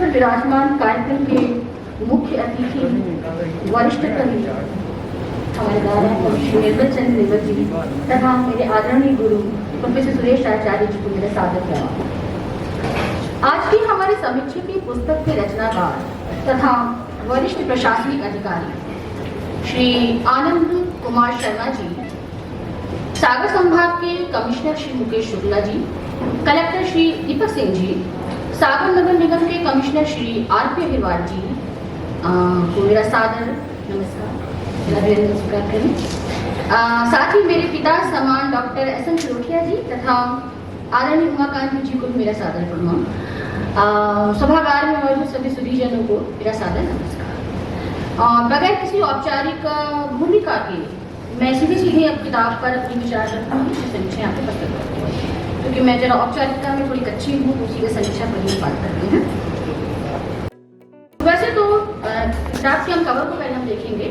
पर विराजमान कार्यक्रम के मुख्य अतिथि वरिष्ठ कवि हमारे दादा श्री निर्मल चंद्र निर्मल जी तथा मेरे आदरणीय गुरु प्रोफेसर सुरेश आचार्य जी को मेरा सादर प्रणाम। आज की हमारे समीक्षा की पुस्तक के रचनाकार तथा वरिष्ठ प्रशासनिक अधिकारी श्री आनंद कुमार शर्मा जी, सागर संभाग के कमिश्नर श्री मुकेश शुक्ला जी, कलेक्टर श्री दीपक सिंह जी, सागर नगर निगम के कमिश्नर श्री आर.पी. अग्रवाल जी को मेरा सादर नमस्कार, नमस्कार करें। साथ ही मेरे पिता समान डॉक्टर एस.एन. चरोटिया जी तथा आदरणीय उमाकांत जी को मेरा सादर प्रणाम। सभागार में मौजूद सभी सुधीजनों को मेरा सादर नमस्कार। बगैर किसी औपचारिक भूमिका के मैं सीधे अब किताब पर अपनी विचार रखूँगी, समीक्षा यहाँ पे प्रस्तुत करती हूँ, क्योंकि मैं जरा औपचारिकता में थोड़ी कच्ची हूँ, उसी के समीक्षा पर ही बात करते हैं। वैसे तो किताब के हम कवर को पहले हम देखेंगे।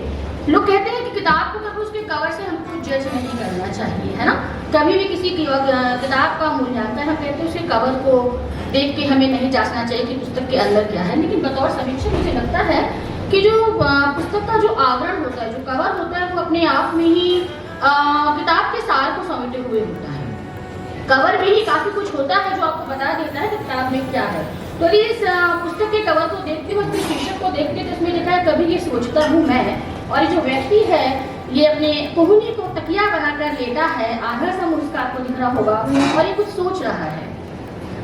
लोग कहते हैं कि किताब को कभी उसके कवर से हमको जज नहीं करना चाहिए, है ना। कभी भी किसी किताब का मूल्यांकन हम कहते हैं उसके कवर को देख के हमें नहीं जांचना चाहिए कि पुस्तक के अंदर क्या है। लेकिन बतौर समीक्षा मुझे लगता है कि जो पुस्तक का जो आवरण होता है, जो कवर होता है, वो अपने आप में ही किताब के सार को समेटे हुए होता है। कवर में ही काफी कुछ होता है जो आपको बता देता है कि किताब में क्या है। तो इस पुस्तक के कवर को देखते हुए, उसके शीर्षक को देखते तो इसमें लिखा है कभी ये सोचता हूँ मैं, और ये जो व्यक्ति है ये अपने कोहनी को तकिया बनाकर लेटा है, आधा सा मुस्कान आपको दिख रहा होगा, और ये कुछ सोच रहा है।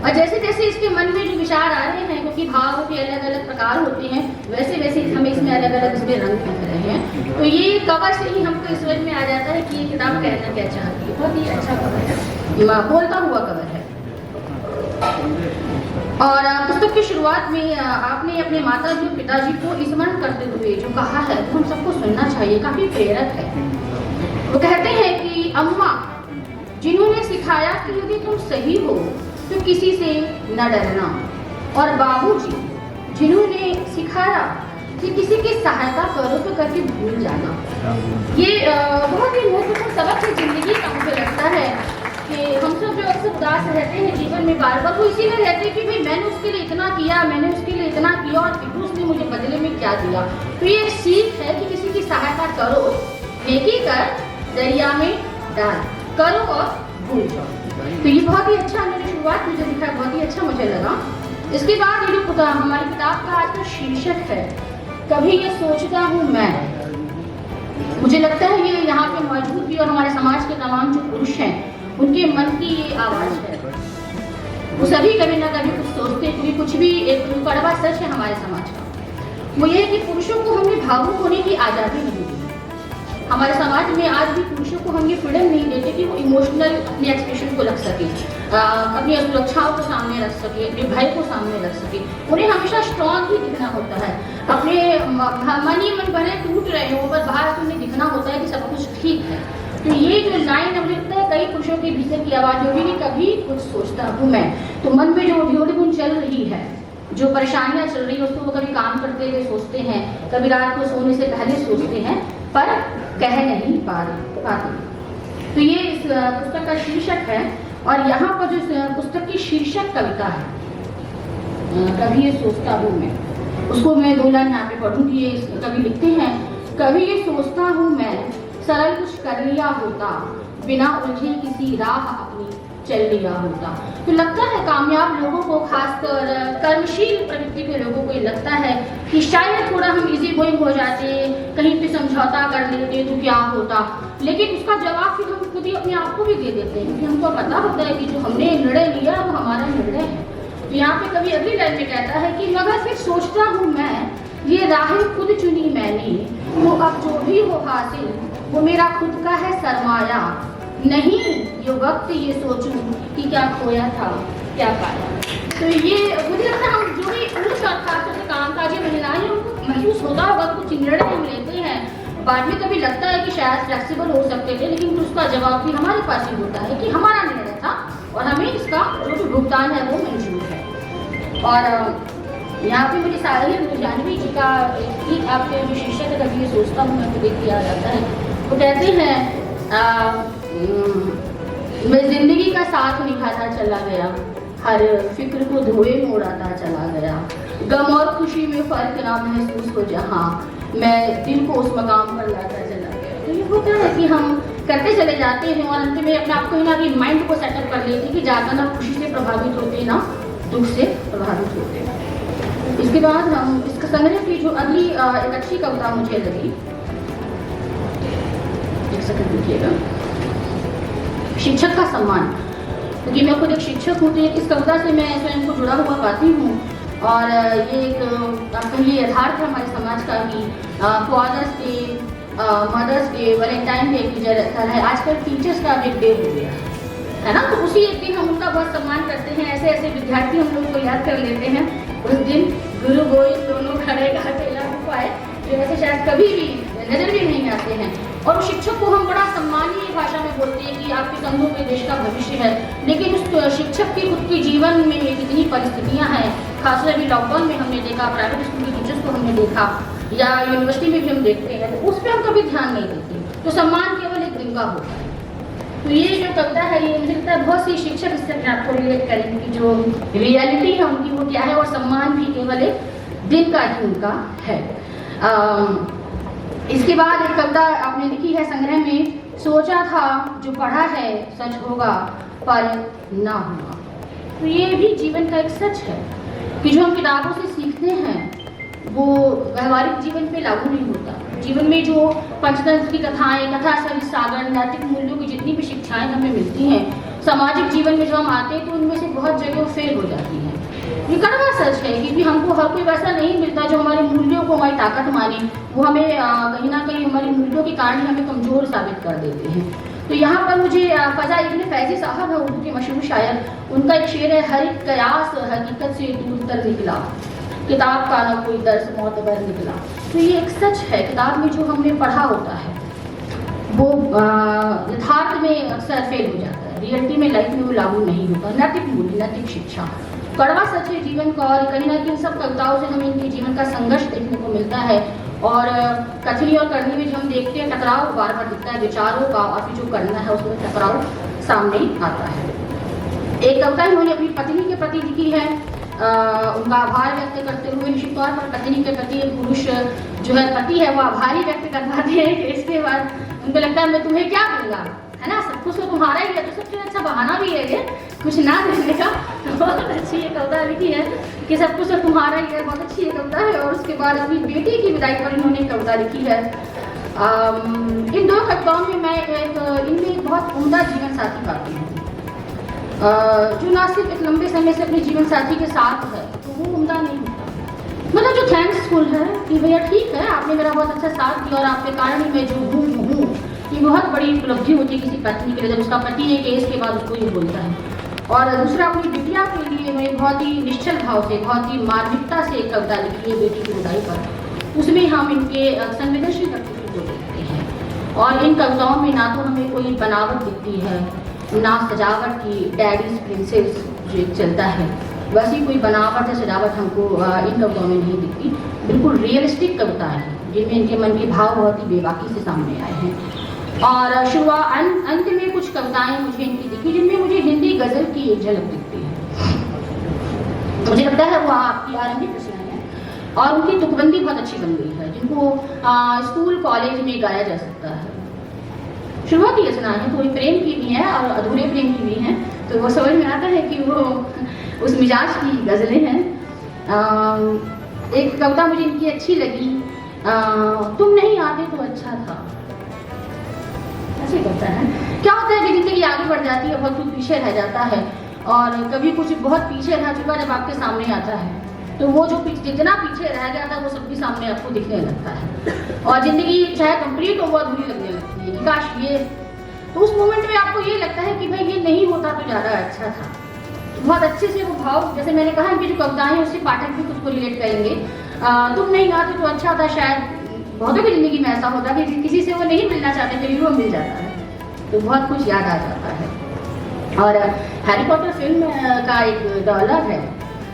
और जैसे जैसे इसके मन में जो विचार आ रहे हैं, क्योंकि भाव के अलग अलग प्रकार होते हैं, वैसे वैसे हमें इसमें अलग अलग इसमें रंग दिख रहे हैं। तो ये कवर से ही हमको इस समझ में आ जाता है कि ये किताब कहना क्या चाहती है। बहुत ही अच्छा कवर है, बोलता हुआ कवर है। और पुस्तक की शुरुआत में आपने अपने माताजी और पिताजी को स्मरण करते हुए जो कहा है तो हम सबको सुनना चाहिए, काफी प्रेरक है। वो कहते हैं कि अम्मा जिन्होंने सिखाया कि यदि तुम सही हो तो किसी से न डरना, और बाबूजी जिन्होंने सिखाया कि किसी की सहायता करो तो करके भूल जाना। ये बहुत ही महत्वपूर्ण सबक है जिंदगी का। मुझे लगता है कि हम सब जो अक्सर उदास रहते हैं जीवन में, बार बार वो इसीलिए रहते हैं कि भाई मैंने उसके लिए इतना किया, मैंने उसके लिए इतना किया, और फिर उसने मुझे बदले में क्या दिया। तो ये एक सीख है कि किसी की सहायता करो, नेकी कर दरिया में डाल, करो और भूल जाओ। तो ये बहुत ही अच्छा, मैंने शुरुआत में जो लिखा है बहुत ही अच्छा मुझे लगा। इसके बाद ये जो हमारी किताब का आज का शीर्षक है कभी ये सोचता हूँ मैं, मुझे लगता है ये यहाँ पे मौजूद भी और हमारे समाज के तमाम जो पुरुष हैं उनके मन की ये आवाज है। वो सभी कभी ना कभी कुछ सोचते, क्योंकि कुछ भी एक कड़वा सच है हमारे समाज का, वो ये है कि पुरुषों को हमने भावुक होने की आज़ादी नहीं दी। हमारे समाज में आज भी पुरुषों को हम ये फ्रीडम नहीं देते कि वो इमोशनल अपने एक्सप्रेशन को रख सके, अपनी सुरक्षाओं को सामने रख सके, अपने भय को सामने रख सके। उन्हें हमेशा स्ट्रॉन्ग ही दिखना होता है, अपने मन ही मन भले टूट रहे हो पर बाहर से उन्हें दिखना होता है कि सब कुछ ठीक है। तो ये जो लाइन अब लिखता है कई पुरुषों के भीतर की आवाज होगी कि कभी कुछ सोचता हूँ मैं, तो मन में जो उद्योगुण चल रही है, जो परेशानियां चल रही है, उसको वो कभी काम करते हुए सोचते हैं, कभी रात को सोने से पहले सोचते हैं, पर कह नहीं पाते। तो ये इस पुस्तक का शीर्षक है। और यहाँ पर जो पुस्तक की शीर्षक कविता है कभी ये सोचता हूँ मैं, उसको मैं दो लाइन यहाँ पे पढ़ूंगी। ये कवि लिखते हैं, कभी ये सोचता हूँ मैं सरल कुछ कर लिया होता, बिना उलझे किसी राह अपनी चल लिया होता। तो लगता है कामयाब लोगों को, खासकर कर्मशील प्रवृत्ति के लोगों को ये लगता है कि शायद थोड़ा हम इजी गोइंग हो जाते, कहीं पे समझौता कर लेते तो क्या होता। लेकिन उसका जवाब फिर हम खुद ही अपने आप को भी दे देते हैं, क्योंकि हमको पता होता है कि जो हमने निर्णय लिया वो हमारा निर्णय है। तो यहाँ पे कभी अगली लाइन में कहता है कि मगर फिर सोचता हूँ मैं ये राहें खुद चुनी मैंने, तो अब जो भी हो हासिल वो मेरा खुद का है सरमाया, नहीं ये वक्त ये सोचूं कि क्या खोया था क्या पाया। तो ये मुझे लगता है हम जो भी पुरुष और खासतौर से कामकाजी महिलाएं हैं उनको महसूस होता होगा, कुछ निर्णय हम लेते हैं, बाद में कभी लगता है कि शायद फ्लेक्सिबल हो सकते थे, लेकिन उसका जवाब भी हमारे पास ही होता है कि हमारा निर्णय था और हमें इसका जो भुगतान है वो मंजूर है। और यहाँ पे मुझे साहिर जानवी जी का एक आपके जो शीर्षक है कभी ये सोचता हूँ मैं, देख के याद आता है। वो कहते हैं मैं जिंदगी का साथ निभाता चला गया, हर फिक्र को धोए मोड़ाता चला गया, गम और खुशी में फर्क ना महसूस हो जहाँ, मैं दिल को उस मकाम पर लाता चला गया। तो ये होता है कि हम करते चले जाते हैं और अंत में अपने आप को ना कि माइंड को सेटअप कर लेते हैं कि ज़्यादा ना खुशी से प्रभावित होते हैं ना दुख से प्रभावित होते हैं। इसके बाद हम इसका संग्रह की जो अगली एक अच्छी कविता मुझे लगी, एक सेकंड देखिएगा, शिक्षक का सम्मान। क्योंकि मैं खुद एक शिक्षक हूँ तो इस कविता से मैं स्वयं को जुड़ा हुआ पाती हूँ और ये एक कहिए यथार्थ है हमारे समाज का कि Father's Day, Mother's Day, Valentine Day की तरह आजकल टीचर्स का भी डे हो गया है ना। तो उसी एक दिन हम उनका बहुत सम्मान करते हैं। ऐसे ऐसे विद्यार्थी हम लोग को याद कर लेते हैं उस दिन, गुरु गोविंद दोनों खड़े अकेला पाए, जो वैसे शायद कभी भी नजर भी नहीं आते हैं। और शिक्षक को हम बड़ा सम्मानीय भाषा में बोलते हैं कि आपके कंधों पे देश का भविष्य है, लेकिन उस शिक्षक की खुद के जीवन में कितनी परिस्थितियां हैं, खासकर अभी लॉकडाउन में हमने देखा, प्राइवेट स्कूल के टीचर्स को हमने देखा या यूनिवर्सिटी में भी हम देखते हैं, तो उस पर हम कभी ध्यान नहीं देते। तो सम्मान केवल एक दिन का होता है। तो ये जो कविता है ये मुझे लगता है बहुत सी शिक्षक इससे अपने आप को रिलेट करेंगे कि जो रियलिटी है उनकी वो क्या है, और सम्मान भी केवल एक दिन का ही उनका है। इसके बाद एक कविता आपने लिखी है संग्रह में, सोचा था जो पढ़ा है सच होगा पर ना हुआ। तो ये भी जीवन का एक सच है कि जो हम किताबों से सीखते हैं वो व्यवहारिक जीवन पे लागू नहीं होता। जीवन में जो पंचतंत्र की कथाएं, कथा सरित सागर, नैतिक मूल्यों की जितनी भी शिक्षाएं हमें मिलती हैं, सामाजिक जीवन में जो हम आते हैं तो उनमें से बहुत जगह फेल हो जाती हैं। ये कड़वा सच है क्योंकि हमको हर कोई वैसा नहीं मिलता जो हमारे मूल्यों को हमारी ताकत माने, वो हमें कहीं ना कहीं हमारे मूल्यों के कारण हमें कमजोर साबित कर देते हैं। तो यहाँ पर मुझे फजा इब्न फैजी साहब है उर्दू के मशहूर शायर, उनका एक शेर है, हर एक कयास हकीकत से दूर तर निकला, किताब का ना कोई दर्स मोतबर निकला। तो ये एक सच है, किताब में जो हमने पढ़ा होता है वो यथार्थ में अक्सर फेल हो जाता है, रियलिटी में लाइफ में वो लागू नहीं होता। नैतिक मूल्य, नैतिक शिक्षा कड़वा सच है जीवन का, और कहीं ना कहीं सब कविताओं से हमें इनके जीवन का संघर्ष देखने को मिलता है। और कथनी और करनी में जो हम देखते हैं टकराव बार बार दिखता है विचारों का, और फिर जो करना है उसमें टकराव सामने आता है। एक कविता इन्होंने अपनी पत्नी के प्रति लिखी है, उनका आभार व्यक्त करते हुए। निश्चित तौर पर पत्नी के प्रति पुरुष जो है पति है वो आभारी व्यक्त कर पाते हैं कि इसके बाद उनको लगता है मैं तुम्हें क्या दूंगा, है ना, सब कुछ तो तुम्हारा ही है, तो सबसे अच्छा बहाना भी है ये कुछ ना देने का। तो बहुत अच्छी ये कविता लिखी है कि सब कुछ तो तुम्हारा ही है, बहुत अच्छी ये कविता है। और उसके बाद अपनी बेटी की विदाई पर इन्होंने कविता लिखी है। इन दो कविताओं में मैं इनमें एक बहुत उम्दा जीवन साथी पाती हूँ, जो ना सिर्फ एक लंबे समय से अपने जीवन साथी के साथ है तो वो उम्दा नहीं होता, मतलब जो थैंक्सफुल है कि भैया ठीक है आपने मेरा बहुत अच्छा साथ दिया और आपके कारण ही मैं जो हूँ, ये बहुत बड़ी उपलब्धि होती है किसी पत्नी के लिए जब उसका पति एक एज के बाद उसको ये बोलता है। और दूसरा अपनी बिटिया के लिए मैं बहुत ही निश्चल भाव से, बहुत ही मार्मिकता से एक कविता लिखी है बेटी की विदाई पर। उसमें हम इनके संवेदनशील व्यक्तित्व को देखते हैं और इन कविताओं में ना तो हमें कोई बनावट दिखती है ना सजावट की डैडीज प्रिंसेस जो एक चलता है वैसी कोई बनावट या सजावट हमको इन कविताओं में नहीं दिखती। बिल्कुल रियलिस्टिक कविता है जिनमें इनके मन के भाव बहुत ही बेबाकी से सामने आए हैं। और शुरुआत अंत में कुछ कविताएं मुझे इनकी दिखी जिनमें मुझे हिंदी गजल की एक झलक दिखती है। मुझे लगता है वो आपकी आरंभिक रचनाएं हैं और उनकी तुकबंदी बहुत अच्छी बन गई है जिनको स्कूल कॉलेज में गाया जा सकता है। शुरुआती रचनाएं हैं, थोड़ी प्रेम की भी हैं और अधूरे प्रेम की भी हैं, तो वो समझ में आता है कि वो उस मिजाज की गजलें हैं। एक कविता मुझे इनकी अच्छी लगी, तुम नहीं आते तो अच्छा था। ऐसे कविता है। क्या होता है कि जिंदगी आगे बढ़ जाती है बहुत कुछ पीछे रह जाता है और कभी कुछ बहुत पीछे रह चुका जब आपके सामने आता है तो वो जो जितना पीछे रह गया था वो सब भी सामने आपको दिखने लगता है और ज़िंदगी चाहे कंप्लीट हो वो अधूरी लगने लगती है। काश ये, तो उस मोमेंट में आपको ये लगता है कि भाई ये नहीं होता तो ज़्यादा अच्छा था। बहुत अच्छे से वो भाव, जैसे मैंने कहा इनकी जो कविताएं उससे पाठक भी खुद को रिलेट करेंगे। तुम नहीं आते तो अच्छा था, शायद बहुतों की ज़िंदगी में ऐसा होता है कि किसी से वो नहीं मिलना चाहते फिर वो मिल जाता है तो बहुत कुछ याद आ जाता है। और हैरी पॉटर फिल्म का एक डायलॉग है,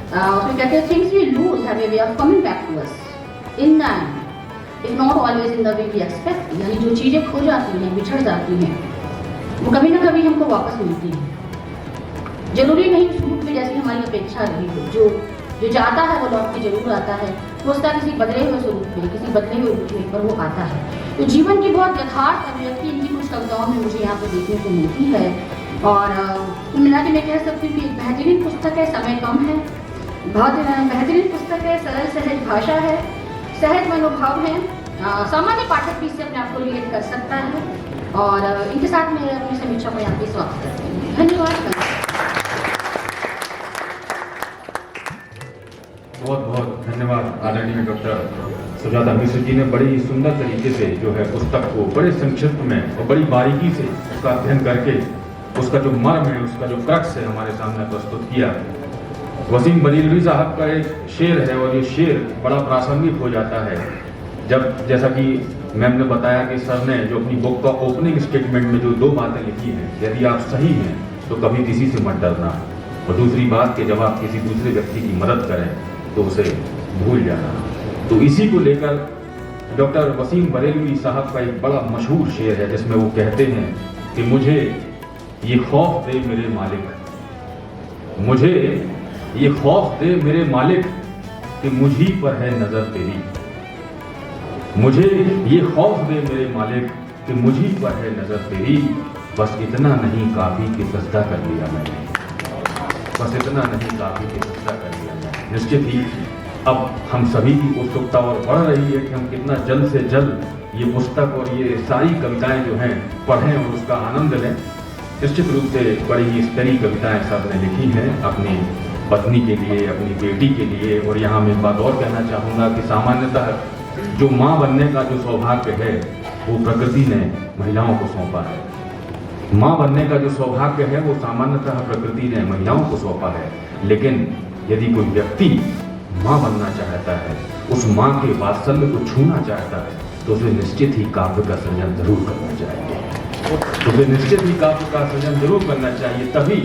उसमें कहते हैं things we lose have a way of coming back to us in the end if not always in the way we expect. यानी जो चीज़ें खो जाती हैं, बिछड़ जाती हैं, वो कभी ना कभी हमको वापस मिलती हैं। जरूरी नहीं उस रूप में जैसी हमारी अपेक्षा रही हो, जो जो जाता है वो लौट के जरूर आता है, वो उसका किसी बदले हुए स्वरूप में, किसी बदले हुए रूप में, पर वो आता है। तो जीवन की बहुत यथार्थ अभिव्यक्ति इनकी कुछ कविताओं में मुझे यहाँ पर देखने को मिलती है। और कुल मिला के मैं कह सकती हूँ कि एक बेहतरीन पुस्तक है, समय कम है, बहुत बेहतरीन पुस्तक है, सरल सहज भाषा है, सहज मनोभाव है, सामान्य पाठक भी इससे अपने आप को रिलेट कर सकता है। और इनके साथ मैं अपनी समीक्षा को यहाँ पे समाप्त करती हूँ। धन्यवाद। बहुत बहुत धन्यवाद आदरणीय डॉक्टर सुजाता मिश्र जी ने बड़ी सुंदर तरीके से जो है पुस्तक को बड़े संक्षिप्त में और बड़ी बारीकी से उसका अध्ययन करके उसका जो मर्म है, उसका जो क्रक्स है हमारे सामने प्रस्तुत किया। वसीम बरेलवी साहब का एक शेर है और ये शेर बड़ा प्रासंगिक हो जाता है जब, जैसा कि मैम ने बताया कि सर ने जो अपनी बुक का ओपनिंग स्टेटमेंट में जो 2 बातें लिखी हैं, यदि आप सही हैं तो कभी किसी से मत डरना, और दूसरी बात कि जब आप किसी दूसरे व्यक्ति की मदद करें तो उसे भूल जाना। तो इसी को लेकर डॉक्टर वसीम बरेलवी साहब का एक बड़ा मशहूर शेर है जिसमें वो कहते हैं कि मुझे ये खौफ दे मेरे मालिक, मुझे ये खौफ दे मेरे मालिक कि मुझी पर है नजर तेरी, मुझे ये खौफ दे मेरे मालिक कि मुझी पर है नजर तेरी, बस इतना नहीं काफी कि सजदा कर लिया मैंने, बस इतना नहीं काफी कि सजदा कर लिया मैंने। निश्चित ही अब हम सभी की उत्सुकता और बढ़ रही है कि हम कितना जल्द से जल्द ये पुस्तक और ये सारी कविताएं जो हैं पढ़ें और उसका आनंद लें। निश्चित रूप से बड़ी ही स्तरीय कविताएं सब ने लिखी हैं अपनी पत्नी के लिए, अपनी बेटी के लिए। और यहाँ मैं एक बात और कहना चाहूँगा कि सामान्यतः जो माँ बनने का जो सौभाग्य है वो प्रकृति ने महिलाओं को सौंपा है। माँ बनने का जो सौभाग्य है वो सामान्यतः प्रकृति ने महिलाओं को सौंपा है, लेकिन यदि कोई व्यक्ति माँ बनना चाहता है, उस माँ के वात्सल्य को छूना चाहता है, तो उसे निश्चित ही काव्य का सृजन जरूर करना चाहिए, तो उसे निश्चित ही काव्य का सृजन जरूर करना चाहिए। तभी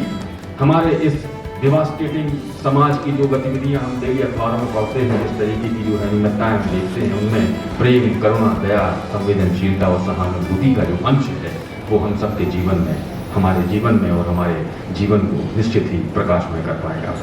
हमारे इस डिवास्टेटिंग समाज की जो गतिविधियां हम डेली अखबारों में पढ़ते हैं, इस तरीके की जो है निम्नताएं हम देखते हैं, उनमें प्रेम, करुणा, दया, संवेदनशीलता और सहानुभूति का जो अंश है वो हम सबके जीवन में, हमारे जीवन में और हमारे जीवन को निश्चित ही प्रकाशमय कर पाएगा।